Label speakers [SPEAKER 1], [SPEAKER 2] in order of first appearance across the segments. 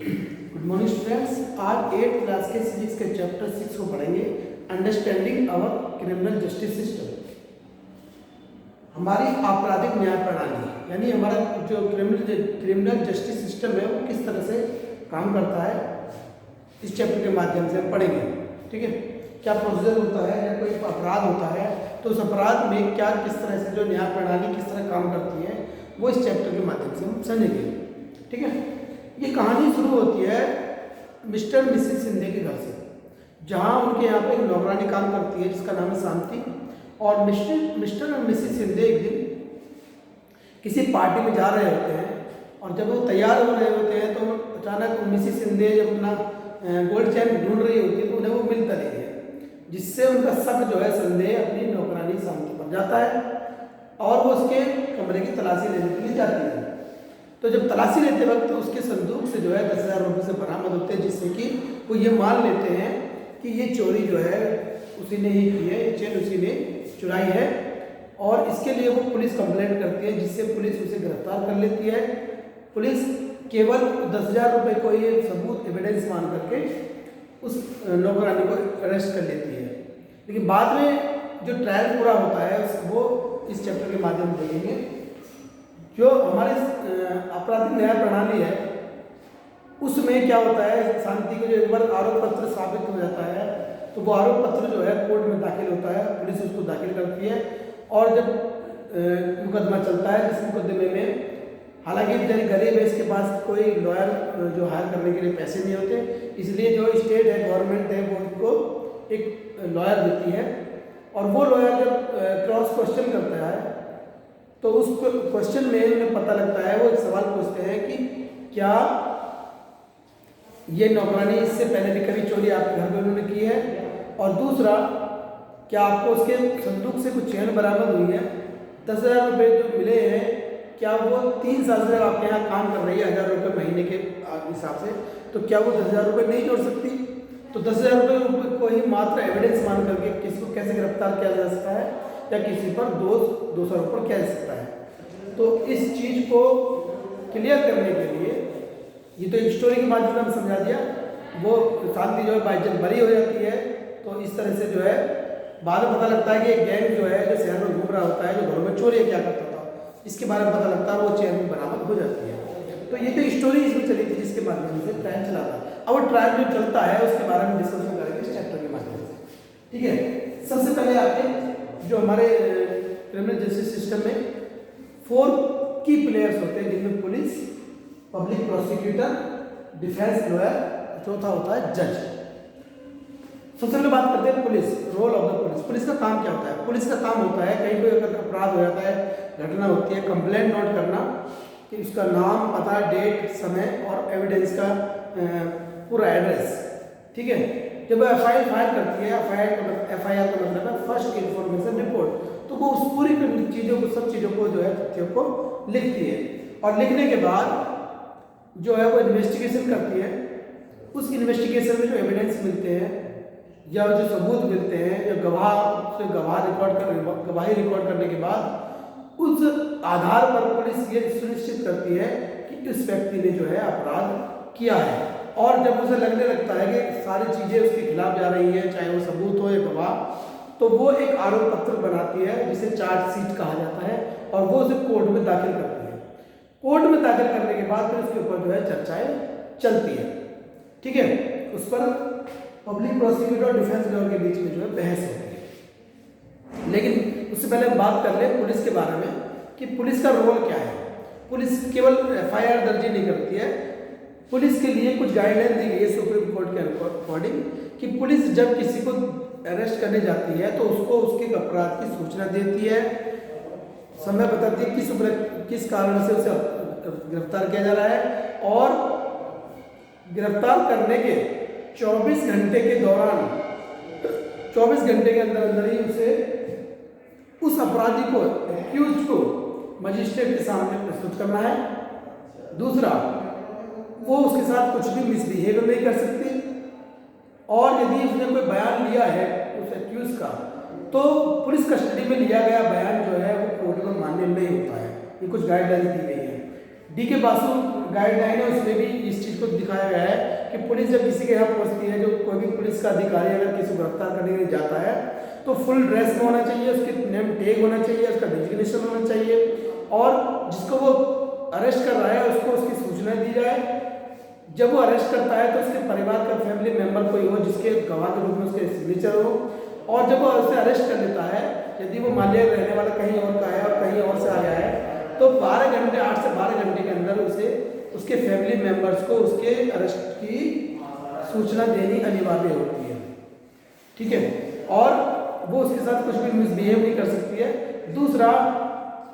[SPEAKER 1] Good morning students. आज 8th class के physics के चैप्टर 6 को पढ़ेंगे, understanding our criminal justice system. हमारी आपराधिक न्याय प्रणाली यानी हमारा जो क्रिमिनल जस्टिस सिस्टम है वो किस तरह से काम करता है, इस चैप्टर के माध्यम से हम पढ़ेंगे। ठीक है, क्या प्रोसीजर होता है या कोई अपराध होता है तो उस अपराध में क्या किस तरह से जो न्याय प्रणाली किस तरह काम करती है वो इस चैप्टर के माध्यम से हम समझेंगे। ठीक है, ये कहानी शुरू होती है मिस्टर मिसिस सिंधे के घर से, जहाँ उनके यहाँ पे एक नौकरानी काम करती है जिसका नाम है शांति। और मिस्टर और मिसिस सिंधे एक दिन किसी पार्टी में जा रहे होते हैं और जब वो तैयार हो रहे होते हैं तो अचानक मिसिस सिंधे जब अपना गोल्ड चेन ढूंढ रही होती है तो उन्हें वो मिलता नहीं है, जिससे उनका शक जो है संदेह अपनी नौकरानी शांति पर जाता है और वो उसके कमरे की तलाशी लेने के लिए जाती है। तो जब तलाशी लेते वक्त तो उसके संदूक से जो है 10,000 रुपये से बरामद होते हैं, जिससे कि वो ये मान लेते हैं कि ये चोरी जो है उसी ने ही की है, ये चेन उसी ने चुराई है। और इसके लिए वो पुलिस कंप्लेंट करती है, जिससे पुलिस उसे गिरफ्तार कर लेती है। पुलिस केवल 10,000 रुपये को ये सबूत एविडेंस मान करके उस नौकरानी को अरेस्ट कर लेती है। लेकिन बाद में जो ट्रायल पूरा होता है वो इस चैप्टर के माध्यम से देखेंगे। जो हमारी आपराधिक न्याय प्रणाली है उसमें क्या होता है, शांति को जो एक बार आरोप पत्र साबित हो जाता है तो वो आरोप पत्र जो है कोर्ट में दाखिल होता है, पुलिस उसको दाखिल करती है। और जब मुकदमा चलता है, जिस मुकदमे में हालांकि बेचारी गरीब है, इसके पास कोई लॉयर जो हायर करने के लिए पैसे नहीं होते, इसलिए जो स्टेट है गवर्नमेंट है वो उनको एक लॉयर देती है। और वो लॉयर जब क्रॉस क्वेश्चन करता है तो उस क्वेश्चन में उन्हें पता लगता है, वो एक सवाल पूछते हैं कि क्या ये नौकरानी इससे पहले भी कभी चोरी आपके घर में उन्होंने की है, और दूसरा क्या आपको उसके संदूक से कुछ चेन बरामद हुई है। 10,000 रुपये जो मिले हैं क्या वो 3 साल से आपके यहाँ काम कर रही है 1,000 रुपये महीने के हिसाब से, तो क्या वो 10,000 रुपये नहीं जोड़ सकती? तो 10,000 रुपये को ही मात्र एविडेंस मान करके किसी को कैसे गिरफ्तार किया जा सकता है या किसी पर 200 रुपये किया जा सकता है। तो इस चीज़ को क्लियर करने के लिए ये तो एक स्टोरी के माध्यम से हम समझा दिया। वो शांति जो है बाइज्जत बरी हो जाती है। तो इस तरह से जो है बाद में पता लगता है कि एक गैंग जो है जो शहर में घूम रहा होता है, जो घरों में चोरी क्या करता था, इसके बारे में पता लगता है, वो चेन भी बरामद हो जाती है। तो ये तो स्टोरी इसमें चली थी जिसके माध्यम से ट्रायल चला था। अब वो ट्रायल जो चलता है उसके बारे में डिस्कशन करेंगे इस चैप्टर के माध्यम से। ठीक है, सबसे पहले आपके जो हमारे क्रिमिनल जस्टिस सिस्टम में 4 की प्लेयर्स होते हैं, जिनमें police, public prosecutor, defence lawyer, चौथा होता है जज। सबसे पहले बात करते हैं police, role of the police. Police का काम क्या होता है? पुलिस का काम होता है कहीं कोई अगर अपराध हो जाता है, घटना होती है, कंप्लेंट नोट करना कि उसका नाम, पता, डेट, समय और एविडेंस का पूरा एड्रेस। ठीक है, जब एफआईआर फाइल करती है, एफआईआर का मतलब है फर्स्ट इन्फॉर्मेशन रिपोर्ट, तो वो उस पूरी चीज़ों को, सब चीज़ों को जो है तथ्यों को लिखती है। और लिखने के बाद जो है वो इन्वेस्टिगेशन करती है। उस इन्वेस्टिगेशन में जो एविडेंस मिलते हैं या जो सबूत मिलते हैं, जो गवाही रिकॉर्ड करने के बाद उस आधार पर पुलिस ये सुनिश्चित करती है कि इस व्यक्ति ने जो है अपराध किया है। और जब उसे लगने लगता है कि सारी चीज़ें उसके खिलाफ जा रही हैं, चाहे वो सबूत हो या गवाह, तो वो एक आरोप पत्र बनाती है जिसे चार्जशीट कहा जाता है और वो उसे कोर्ट में दाखिल करती है। कोर्ट में दाखिल करने के बाद फिर उसके ऊपर जो है चर्चाएं चलती है। ठीक है, उस पर पब्लिक प्रोसिक्यूटर और डिफेंस लॉयर के बीच में जो है बहस होती है। लेकिन उससे पहले हम बात कर लें पुलिस के बारे में कि पुलिस का रोल क्या है। पुलिस केवल एफआईआर दर्ज नहीं करती है, पुलिस के लिए कुछ गाइडलाइन दी गई है सुप्रीम कोर्ट के अकॉर्डिंग कि पुलिस जब किसी को अरेस्ट करने जाती है तो उसको उसके अपराध की सूचना देती है, समय बताती है किस कारण से उसे गिरफ्तार किया जा रहा है, और गिरफ्तार करने के 24 घंटे के दौरान, 24 घंटे के अंदर अंदर ही उसे, उस अपराधी को, एक्यूज को मजिस्ट्रेट के सामने प्रस्तुत करना है। दूसरा, वो उसके साथ कुछ भी मिसबिहेवियर नहीं कर सकती, और यदि उसने कोई बयान लिया है उस एक्यूज का तो पुलिस कस्टडी में लिया गया बयान जो है वो कोर्ट में मान्य नहीं होता है। ये कुछ गाइडलाइंस दी गई है। डी के बासु गाइडलाइन है उसमें भी इस चीज़ को दिखाया गया है कि पुलिस जब किसी के यहाँ पहुँचती है, जो कोई भी पुलिस का अधिकारी अगर किसी को गिरफ्तार करने के लिए जाता है तो फुल ड्रेस में होना चाहिए, उसके नेम टैग होना चाहिए, उसका डिजिग्नेशन होना चाहिए और जिसको वो अरेस्ट कर रहा है उसको उसकी सूचना दी जाए। जब वो अरेस्ट करता है तो उसके परिवार का फैमिली मेंबर कोई हो जिसके गवाह के रूप में उसके सिग्नेचर हो, और जब वो उसे अरेस्ट कर लेता है, यदि वो मान लिया रहने वाला कहीं और का है और कहीं और से आ गया है, तो 12 घंटे 8 से 12 घंटे के अंदर उसे उसके फैमिली मेंबर्स को उसके अरेस्ट की सूचना देनी अनिवार्य होती है। ठीक है, और वो उसके साथ कुछ भी मिसबिहेव नहीं कर सकती है। दूसरा,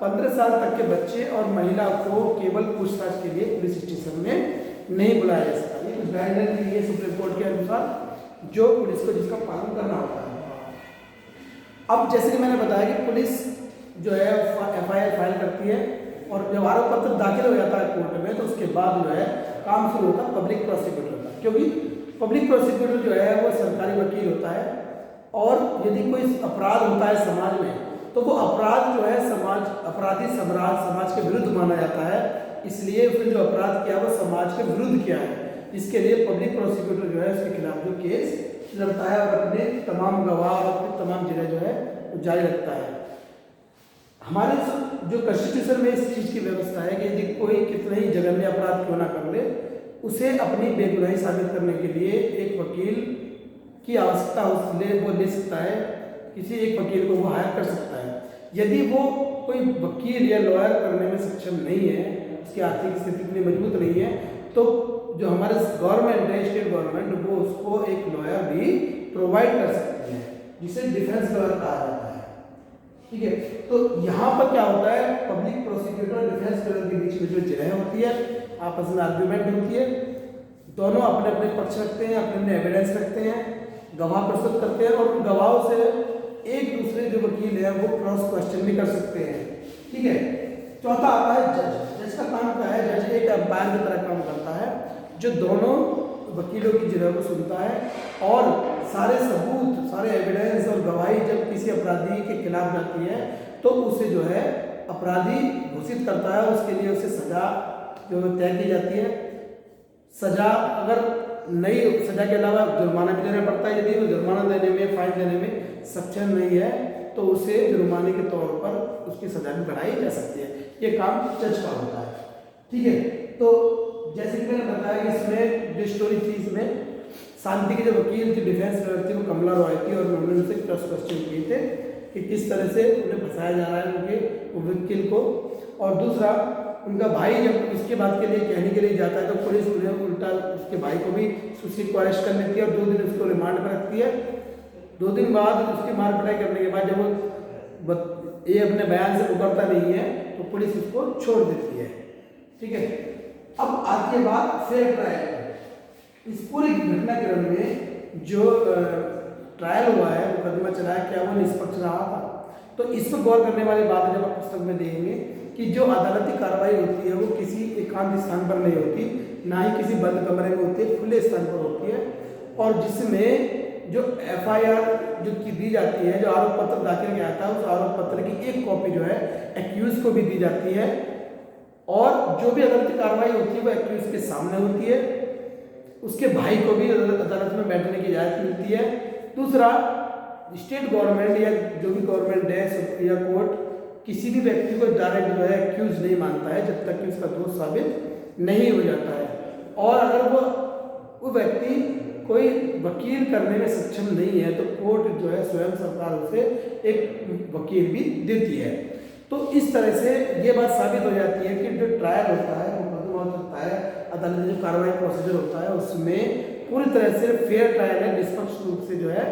[SPEAKER 1] 15 साल तक के बच्चे और महिला को केवल पूछताछ के लिए पुलिस स्टेशन में नहीं बुलाया जा सकता। ये कुछ गाइडलाइन दी है सुप्रीम कोर्ट के अनुसार जो पुलिस को जिसका पालन करना होता है। अब जैसे कि मैंने बताया कि पुलिस जो है FIR फाइल करती है और जब आरोप पत्र दाखिल हो जाता है कोर्ट में तो उसके बाद जो है काम शुरू होता है पब्लिक प्रोसिक्यूटर का, क्योंकि पब्लिक प्रोसिक्यूटर जो है वो सरकारी वकील होता है और यदि कोई अपराध होता है समाज में तो वो अपराध जो है अपराधी समाज के विरुद्ध माना जाता है, इसलिए उसने जो अपराध किया वो समाज के विरुद्ध किया है। इसके लिए पब्लिक प्रोसिक्यूटर जो है उसके खिलाफ जो केस लड़ता है और अपने तमाम गवाह और अपने तमाम जगह जो है जारी रखता है। हमारे जो कॉन्स्टिट्यूशन में इस चीज़ की व्यवस्था है कि यदि कोई कितना ही जघन्य अपराध क्यों ना कर ले, उसे अपनी बेगुनाही साबित करने के लिए एक वकील की आवश्यकता वो ले सकता है, किसी एक वकील को वो हायर कर सकता है। यदि वो कोई वकील या लॉयर करने में सक्षम नहीं है, उसकी आर्थिक स्थिति इतनी मजबूत नहीं है, तो जो हमारे गवर्नमेंट है, स्टेट गवर्नमेंट, वो उसको एक लॉयर भी प्रोवाइड कर सकती है जिसे डिफेंस लॉयर कहा जाता है। ठीक है, तो यहाँ पर क्या होता है, पब्लिक प्रोसिक्यूटर और डिफेंस लॉयर के बीच में जो जगह होती है, आपस में आर्ग्यूमेंट होती है, दोनों अपने अपने पक्ष रखते हैं, अपने अपने एविडेंस रखते हैं, गवाह प्रस्तुत करते हैं और उन गवाहों से एक दूसरे जो वकील है वो क्रॉस क्वेश्चन भी कर सकते हैं। ठीक है, चौथा आता है जज। जज का काम क्या है? जज एक अंपायर की तरह काम करता है जो दोनों वकीलों की जगह को सुनता है और सारे सबूत, सारे एविडेंस और गवाही जब किसी अपराधी के खिलाफ जाती है तो उसे जो है अपराधी घोषित करता है, उसके लिए उसे सजा जो तय की जाती है। सजा अगर नई सजा के अलावा जुर्माना भी देना पड़ता है, यदि वो जुर्माना देने में, फाइन देने में सक्षम नहीं है तो उसे जुर्माने के तौर पर उसकी सजा भी बढ़ाई जा सकती है। ये काम जज का होता है। ठीक है, तो जैसे कि मैंने बताया कि इसमें जो स्टोरी थी, इसमें शांति के जो वकील थी, डिफेंस लॉयर थी, वो कमला रॉय थी और उन्होंने उनसे क्रॉस क्वेश्चन किए थे कि किस तरह से उन्हें फंसाया जा रहा है उनके वकील को। और दूसरा, उनका भाई जब इसके बात के लिए कहने के लिए जाता है तो पुलिस उन्हें उल्टा उसके भाई को भी उसी को अरेस्ट कर लेती है और 2 दिन उसको रिमांड पर रखती है। 2 दिन बाद उसकी मार पिटाई करने के बाद जब वो ये अपने बयान से उबरता नहीं है तो पुलिस उसको छोड़ देती है। ठीक है, अब आती है बात फेयर ट्रायल। इस पूरी घटनाक्रम में जो ट्रायल हुआ है, मुकदमा चला है, क्या वो निष्पक्ष रहा था? तो इस पर गौर करने वाली बात है जब आप पुस्तक में देखेंगे कि जो अदालती कार्रवाई होती है वो किसी एकांत स्थान पर नहीं होती, ना ही किसी बंद कमरे में होती है, खुले स्थान पर होती है और जिसमें जो FIR जो की दी जाती है, जो आरोप पत्र दाखिल किया था, उस आरोप पत्र की एक कॉपी जो है एक्यूज को भी दी जाती है और जो भी अदालती कार्रवाई होती है वो एक्यूज के सामने होती है, उसके भाई को भी अदालत में बैठने की इजाज़त मिलती है। दूसरा, स्टेट गवर्नमेंट या जो भी गवर्नमेंट है या कोर्ट किसी भी व्यक्ति को डायरेक्ट जो है एक्यूज नहीं मानता है जब तक कि उसका दोष साबित नहीं हो जाता है, और अगर वो व्यक्ति कोई वकील करने में सक्षम नहीं है तो कोर्ट जो है स्वयं सरकार उसे एक वकील भी देती है। तो इस तरह से ये बात साबित हो जाती है कि जो ट्रायल होता है, मुकदमा होता है, अदालत में जो कार्रवाई प्रोसीजर होता है उसमें पूरी तरह से फेयर ट्रायल है, निष्पक्ष रूप से जो है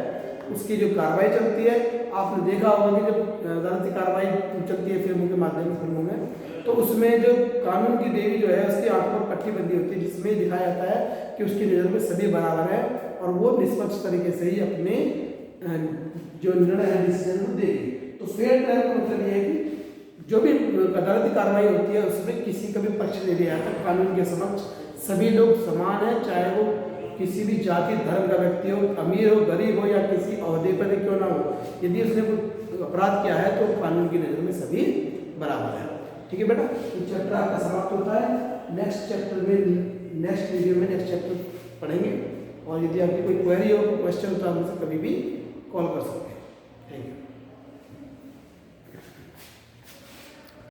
[SPEAKER 1] उसकी जो कार्रवाई चलती है। आपने देखा होगा कि जब अदालती कार्रवाई चलती है फिल्मों के माध्यम से, फिल्मों में, तो उसमें जो कानून की देवी जो है उसकी आंखों पर पट्टी बंदी होती है जिसमें दिखाया जाता है कि उसकी नज़र में सभी बराबर है और वो निष्पक्ष तरीके से ही अपने जो निर्णय है डिसीजन को देगी। तो फेयर ट्रायल का मतलब ये है कि जो भी अदालती कार्रवाई होती है उसमें किसी का भी पक्ष नहीं दिया जाता, कानून के समक्ष सभी लोग समान हैं, चाहे वो किसी भी जाति धर्म का व्यक्ति हो, अमीर हो, गरीब हो या किसी ओहदे पर क्यों ना हो, यदि उसने कोई अपराध किया है तो कानून की नज़र में सभी बराबर है। ठीक है बेटा, तो चैप्टर आपका समाप्त होता है। नेक्स्ट चैप्टर में, नेक्स्ट वीडियो में नेक्स्ट चैप्टर पढ़ेंगे। और यदि आपकी कोई क्वेरी हो, क्वेश्चन, तो आप मुझसे कभी भी कॉल कर सकते हैं। Thank you.